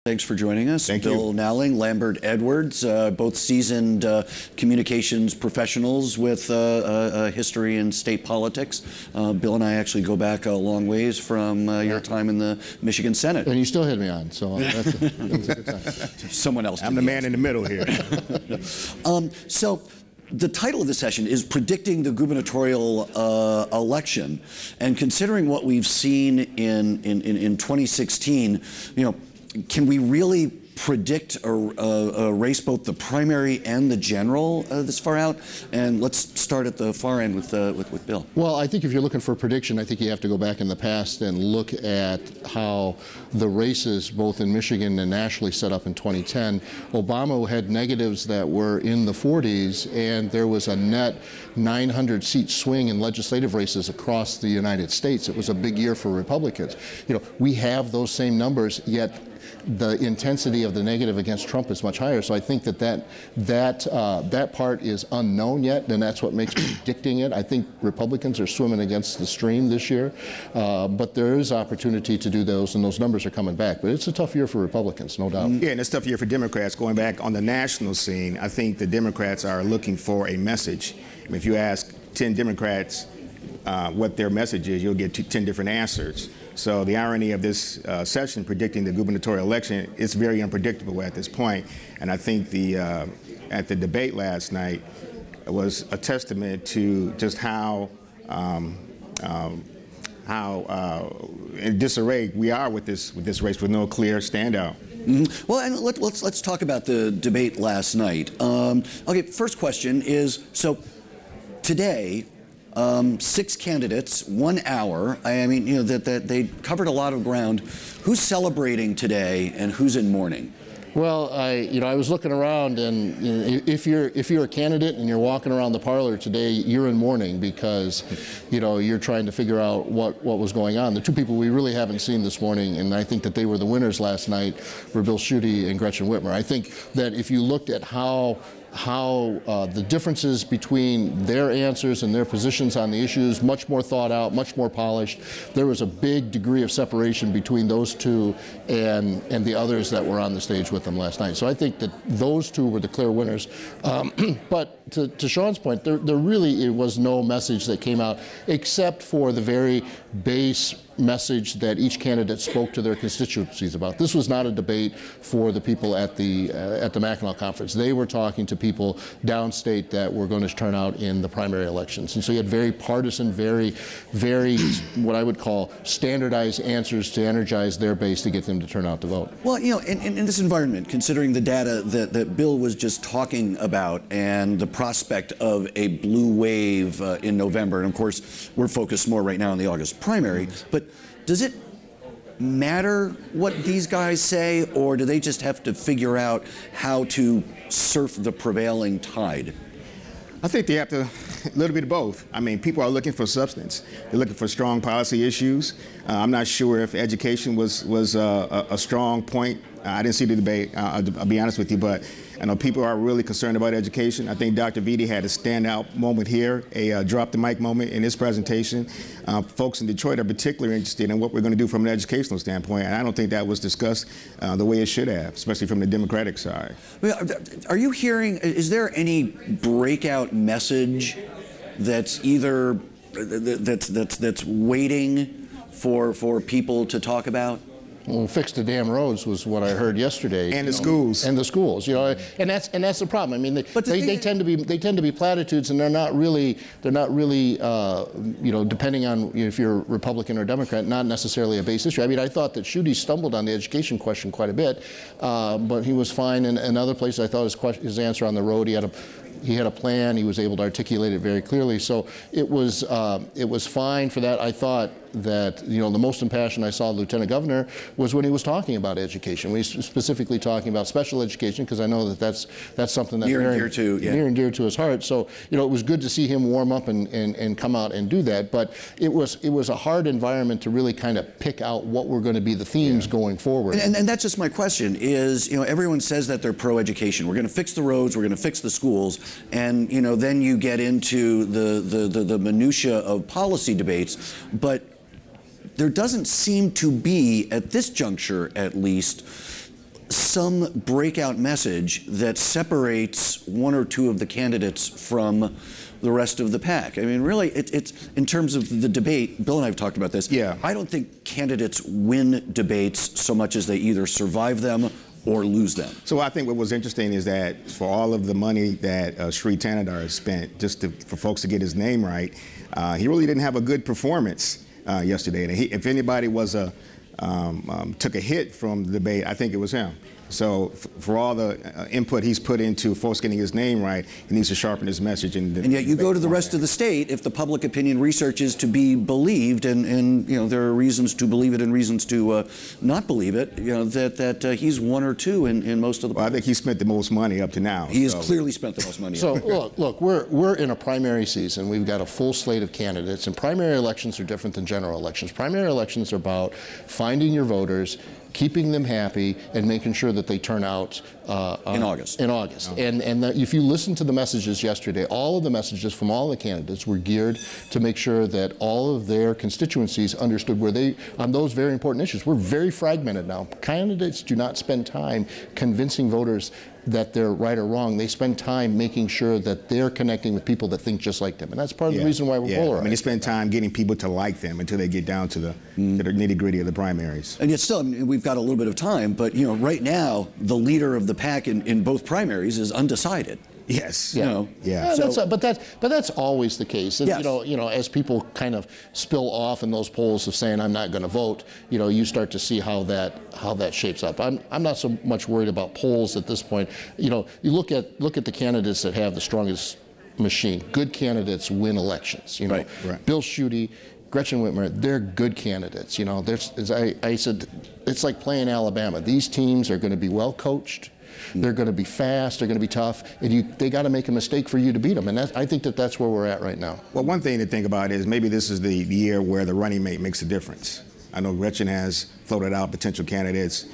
Thanks for joining us. Thank Bill you. Nowling, Lambert Edwards, both seasoned communications professionals with history in state politics. Bill and I actually go back a long ways from your time in the Michigan Senate. And you still had me on, so that's a good time. Someone else. I'm the man in the middle here. So the title of the session is Predicting the Gubernatorial Election. And considering what we've seen in 2016, you know, can we really predict a race, both the primary and the general, this far out? And let's start at the far end with Bill. Well, I think if you're looking for a prediction, I think you have to go back in the past and look at how the races, both in Michigan and nationally, set up in 2010. Obama had negatives that were in the 40s, and there was a net 900-seat swing in legislative races across the United States. It was a big year for Republicans. You know, we have those same numbers, yet the intensity of the negative against Trump is much higher. So I think that part is unknown yet, and that's what makes predicting it. I think Republicans are swimming against the stream this year, but there is opportunity to do those, and those numbers are coming back. But it's a tough year for Republicans, no doubt. Yeah, and it's a tough year for Democrats. Going back on the national scene, I think the Democrats are looking for a message. I mean, if you ask 10 Democrats what their message is, you'll get 10 different answers. So the irony of this session predicting the gubernatorial election, it's very unpredictable at this point. And I think at the debate last night was a testament to just how in disarray we are with this race, with no clear standout. Mm-hmm. Well, and let's talk about the debate last night. Okay, first question is, so today, 6 candidates, 1 hour. I mean, you know, that they covered a lot of ground. Who's celebrating today, and who's in mourning? Well, I was looking around, and you know, if you're a candidate and you're walking around the parlor today, you're in mourning because, you know, you're trying to figure out what was going on. The two people we really haven't seen this morning, and I think that they were the winners last night, were Bill Schuette and Gretchen Whitmer. I think that if you looked at how the differences between their answers and their positions on the issues, much more thought out, much more polished. There was a big degree of separation between those two and the others that were on the stage with them last night. So I think that those two were the clear winners. But to Shaun's point, there really was no message that came out except for the very base message that each candidate spoke to their constituencies about. This was not a debate for the people at the Mackinac conference. They were talking to people downstate that were going to turn out in the primary elections. And so you had very partisan, very what I would call standardized answers to energize their base to get them to turn out to vote. Well, you know, in this environment, considering the data that Bill was just talking about and the prospect of a blue wave in November, and of course, we're focused more right now on the August primary, but does it matter what these guys say, or do they just have to figure out how to surf the prevailing tide? I think they have to, a little bit of both. I mean, people are looking for substance. They're looking for strong policy issues. I'm not sure if education was a strong point. I didn't see the debate, I'll be honest with you, but I know people are really concerned about education. I think Dr. Vitti had a standout moment here, a drop the mic moment in his presentation. Folks in Detroit are particularly interested in what we're going to do from an educational standpoint, and I don't think that was discussed the way it should have, especially from the Democratic side. Are you hearing, is there any breakout message that's either, that's waiting for people to talk about? Well, fix the damn roads was what I heard yesterday. And the schools. And the schools, you know, and that's the problem. I mean, they tend to be platitudes, and they're not really, you know, depending on if you're Republican or Democrat, not necessarily a base issue. I mean, I thought that Schuette stumbled on the education question quite a bit, but he was fine in other places. I thought his answer on the road, he had a plan. He was able to articulate it very clearly. So it was fine for that. I thought that, you know, the most impassioned I saw the Lieutenant Governor was when he was talking about education. When he's specifically talking about special education, because I know that that's something that's near and dear to his heart. So, you know, it was good to see him warm up and come out and do that. But it was a hard environment to really kind of pick out what were going to be the themes going forward. And that's just my question is, you know, everyone says that they're pro-education. We're going to fix the roads, we're going to fix the schools, and, you know, then you get into the minutia of policy debates. But there doesn't seem to be, at this juncture at least, some breakout message that separates one or two of the candidates from the rest of the pack. I mean, really, it's in terms of the debate, Bill and I have talked about this. Yeah. I don't think candidates win debates so much as they either survive them or lose them. So I think what was interesting is that for all of the money that Sri Tanadar has spent just for folks to get his name right, he really didn't have a good performance yesterday. And if anybody was took a hit from the debate, I think it was him. So for all the input he's put into folks getting his name right, he needs to sharpen his message. And yet you go to the rest of the state, if the public opinion research is to be believed, and you know there are reasons to believe it and reasons to not believe it, you know that he's one or two in most of the. Well, I think he spent the most money up to now. He has clearly spent the most money. So look, we're in a primary season. We've got a full slate of candidates, and primary elections are different than general elections. Primary elections are about finding your voters, keeping them happy, and making sure that they turn out in August. And if you listen to the messages yesterday, all of the messages from all the candidates were geared to make sure that all of their constituencies understood where they, on those very important issues. We're very fragmented now. Candidates do not spend time convincing voters that they're right or wrong. They spend time making sure that they're connecting with people that think just like them. And that's part of the reason why we're polarized. I mean, they spend time getting people to like them until they get down to the nitty-gritty of the primaries. And yet still, I mean, we've got a little bit of time, but you know, right now, the leader of the pack in both primaries is undecided. Yes. You know? Yeah. So, but that's always the case. And, yes. you know, as people kind of spill off in those polls of saying I'm not going to vote, you know, you start to see how that shapes up. I'm not so much worried about polls at this point. You know, you look at the candidates that have the strongest machine. Good candidates win elections. You know, right. Bill Schuette, Gretchen Whitmer, they're good candidates. You know, as I said, it's like playing Alabama. These teams are going to be well coached. They're going to be fast, they're going to be tough, and they got to make a mistake for you to beat them. And I think that's where we're at right now. Well, one thing to think about is maybe this is the year where the running mate makes a difference. I know Gretchen has floated out potential candidates.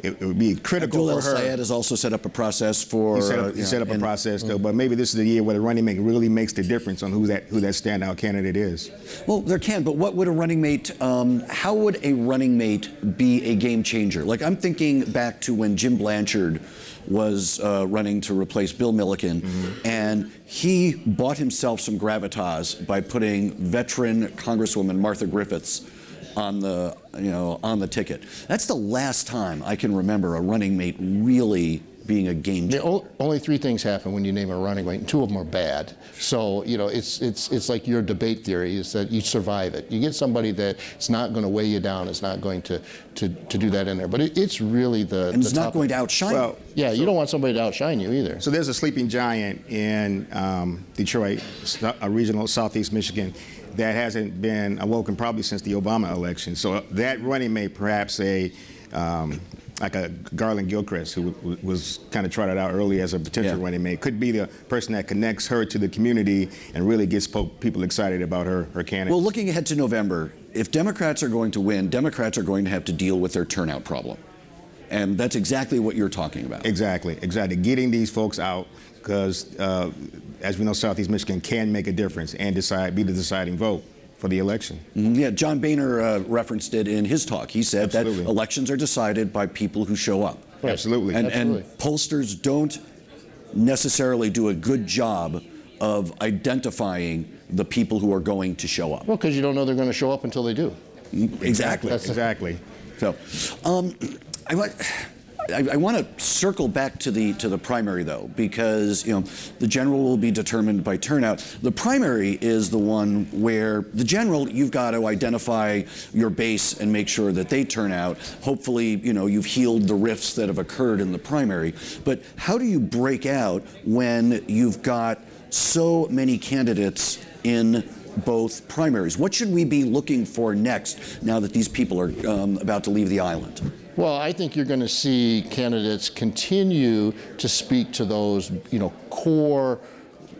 It would be critical for her. Syed has also set up a process for. He set up a process, though, but maybe this is the year where the running mate really makes the difference on who that standout candidate is. Well, there can, but what would a running mate? How would a running mate be a game changer? Like I'm thinking back to when Jim Blanchard was running to replace Bill Milliken, and he bought himself some gravitas by putting veteran Congresswoman Martha Griffiths on the ticket. That's the last time I can remember a running mate really being a game changer. Only three things happen when you name a running mate, and two of them are bad. So, you know, it's like your debate theory is that you survive it. You get somebody that's not going to weigh you down, it's not going to do that in there. But it's really and it's not going to outshine you. Yeah, you don't want somebody to outshine you either. So there's a sleeping giant in Detroit, a regional Southeast Michigan, that hasn't been awoken probably since the Obama election. So that running mate, perhaps like a Garland Gilchrist, who was kind of trotted out early as a potential running mate, could be the person that connects her to the community and really gets people excited about her candidate. Well, looking ahead to November, if Democrats are going to win, Democrats are going to have to deal with their turnout problem. And that's exactly what you're talking about. Exactly. Getting these folks out, because as we know, Southeast Michigan can make a difference and be the deciding vote for the election. Yeah, John Boehner referenced it in his talk. He said that elections are decided by people who show up. Right. Absolutely. And pollsters don't necessarily do a good job of identifying the people who are going to show up. Well, because you don't know they're going to show up until they do. Exactly. Exactly. So, I want to circle back to the primary though, because the general will be determined by turnout. The primary is the one where the general, you've got to identify your base and make sure that they turn out. Hopefully, you've healed the rifts that have occurred in the primary. But how do you break out when you've got so many candidates in both primaries? What should we be looking for next now that these people are about to leave the island? Well, I think you're going to see candidates continue to speak to those, core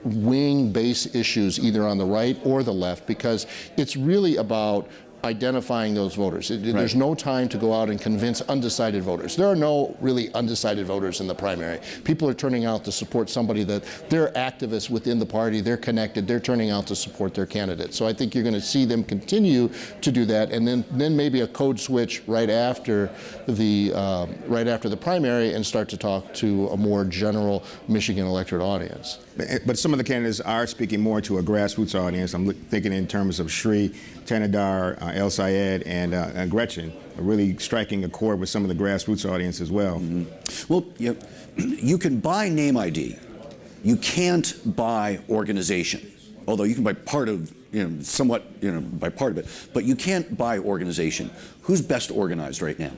wing base issues, either on the right or the left, because it's really about identifying those voters. There's no time to go out and convince undecided voters. There are no really undecided voters in the primary. People are turning out to support somebody that they're activists within the party, they're connected, they're turning out to support their candidate. So I think you're going to see them continue to do that, and then maybe a code switch right after the primary and start to talk to a more general Michigan electorate audience. But some of the candidates are speaking more to a grassroots audience. I'm thinking in terms of Shri, Tanadar, El Sayed, and Gretchen, really striking a chord with some of the grassroots audience as well. Mm-hmm. Well, you can buy name ID. You can't buy organization, although you can buy part of, somewhat, by part of it. But you can't buy organization. Who's best organized right now?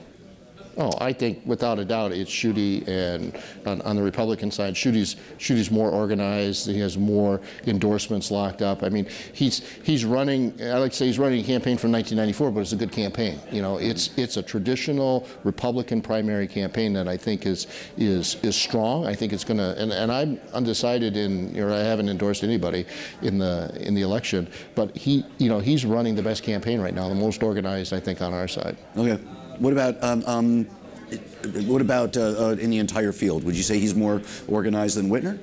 Oh, I think without a doubt it's Schuette, and on the Republican side, Schutte's more organized. He has more endorsements locked up. I mean, he's running. I like to say he's running a campaign from 1994, but it's a good campaign. It's a traditional Republican primary campaign that I think is strong. I think it's going to. And I'm undecided I haven't endorsed anybody in the election, but he's running the best campaign right now, the most organized, I think, on our side. Okay. What about in the entire field? Would you say he's more organized than Whitmer?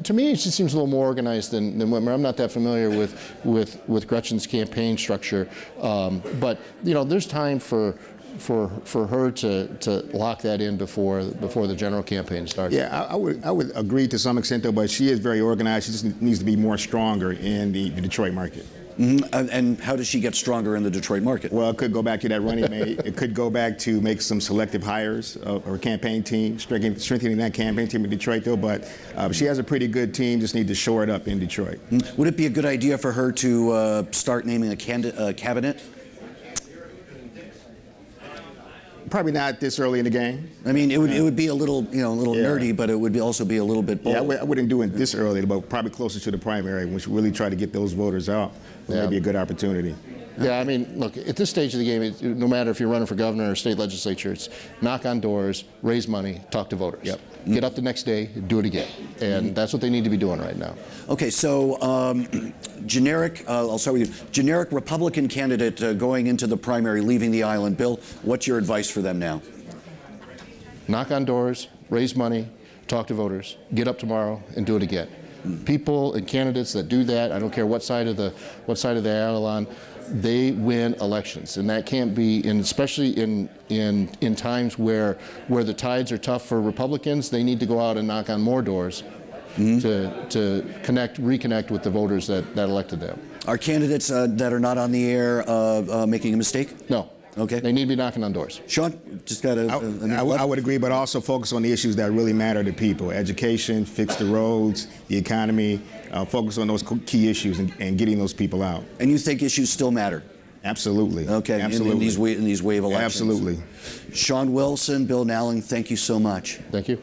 To me, it just seems a little more organized than Whitmer. I'm not that familiar with Gretchen's campaign structure, but there's time for her to lock that in before the general campaign starts. Yeah, I would agree to some extent though, but she is very organized. She just needs to be more stronger in the Detroit market. Mm-hmm. And how does she get stronger in the Detroit market? Well, it could go back to that running mate. It could go back to make some selective hires of her campaign team, strengthening that campaign team in Detroit, though. But she has a pretty good team, just need to shore it up in Detroit. Would it be a good idea for her to start naming a cabinet? Probably not this early in the game. I mean, it would be a little nerdy, but it would also be a little bit bold. Yeah, I wouldn't do it this early, but probably closer to the primary, which really try to get those voters out. Maybe a good opportunity. Yeah, I mean, look, at this stage of the game, no matter if you're running for governor or state legislature, it's knock on doors, raise money, talk to voters. Yep. Get up the next day, do it again. And that's what they need to be doing right now. Okay, so I'll start with you. Generic Republican candidate going into the primary, leaving the island. Bill, what's your advice for them now? Knock on doors, raise money, talk to voters, get up tomorrow, and do it again. People and candidates that do that, I don't care what side of the aisle on, they win elections, and that can't be, and especially in times where the tides are tough for Republicans, they need to go out and knock on more doors to reconnect with the voters that elected them. Are candidates that are not on the air making a mistake? No. Okay. They need to be knocking on doors. Shaun, just got I would agree, but also focus on the issues that really matter to people. Education, fix the roads, the economy, focus on those key issues and getting those people out. And you think issues still matter? Absolutely. Okay, absolutely. In these wave elections. Absolutely. Shaun Wilson, Bill Nowling, thank you so much. Thank you.